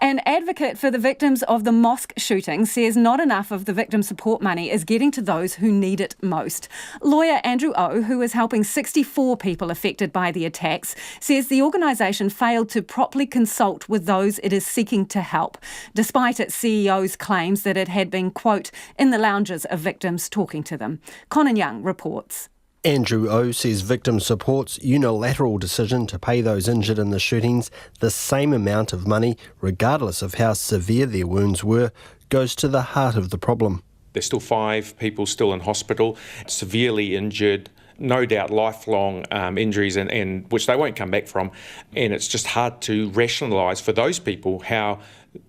An advocate for the victims of the mosque shooting says not enough of the victim support money is getting to those who need it most. Lawyer Andrew O, who is helping 64 people affected by the attacks, says the organisation failed to properly consult with those it is seeking to help, despite its CEO's claims that it had been, quote, in the lounges of victims talking to them. Conan Young reports. Andrew O says Victim Support's unilateral decision to pay those injured in the shootings the same amount of money, regardless of how severe their wounds were, goes to the heart of the problem. There's still 5 people still in hospital, severely injured, no doubt lifelong injuries, and which they won't come back from. And it's just hard to rationalise for those people how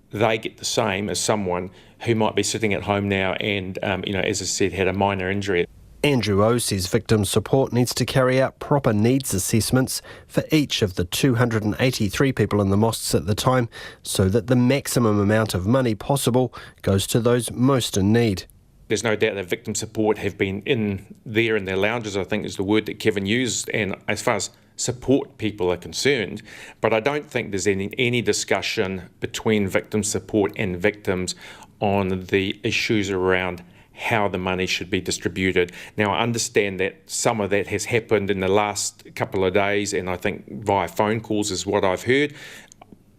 they get the same as someone who might be sitting at home now and, as I said, had a minor injury. Andrew O says Victim Support needs to carry out proper needs assessments for each of the 283 people in the mosques at the time, so that the maximum amount of money possible goes to those most in need. There's no doubt that Victim Support have been in their lounges, I think is the word that Kevin used, and as far as support people are concerned, but I don't think there's any discussion between Victim Support and victims on the issues around how the money should be distributed. Now, I understand that some of that has happened in the last couple of days, and I think via phone calls is what I've heard.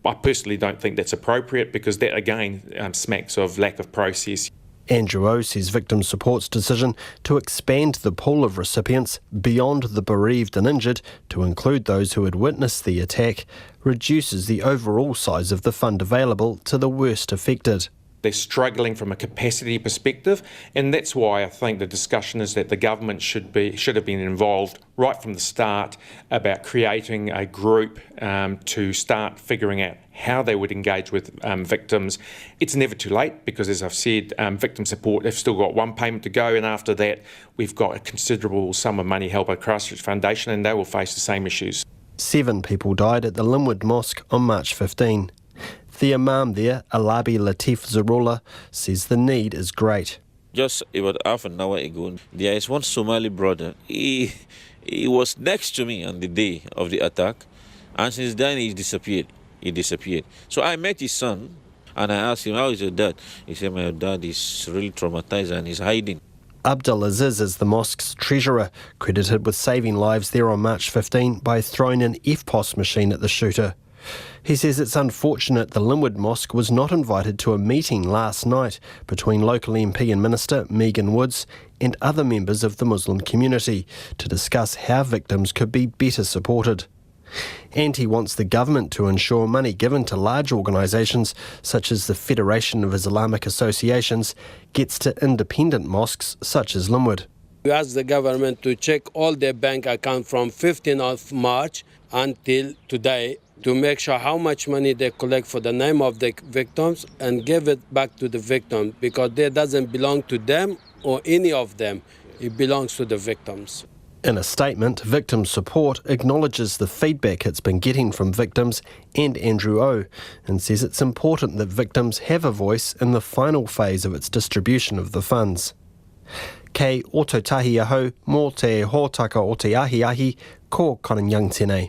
I personally don't think that's appropriate because that, again, smacks of lack of process. Andrew O says Victim Support's decision to expand the pool of recipients beyond the bereaved and injured to include those who had witnessed the attack reduces the overall size of the fund available to the worst affected. They're struggling from a capacity perspective, and that's why I think the discussion is that the government should have been involved right from the start about creating a group to start figuring out how they would engage with victims. It's never too late because, as I've said, Victim Support have still got one payment to go, and after that we've got a considerable sum of money held by Christchurch Foundation, and they will face the same issues. 7 people died at the Linwood Mosque on March 15. The Imam there, Alabi Latif Zarullah, says the need is great. Just about half an hour ago, there is one Somali brother. He was next to me on the day of the attack, and since then he disappeared. So I met his son, and I asked him, how is your dad? He said, my dad is really traumatized and he's hiding. Abdul Aziz is the mosque's treasurer, credited with saving lives there on March 15 by throwing an FPOS machine at the shooter. He says it's unfortunate the Linwood Mosque was not invited to a meeting last night between local MP and Minister Megan Woods and other members of the Muslim community to discuss how victims could be better supported. And he wants the government to ensure money given to large organisations such as the Federation of Islamic Associations gets to independent mosques such as Linwood. We asked the government to check all their bank accounts from 15th of March until today to make sure how much money they collect for the name of the victims and give it back to the victim, because it doesn't belong to them or any of them. It belongs to the victims. In a statement, Victim Support acknowledges the feedback it's been getting from victims and Andrew O, and says it's important that victims have a voice in the final phase of its distribution of the funds. Kei Ototahi Aho, mō te hōtaka o te ahi, ko Conan Young tēnei.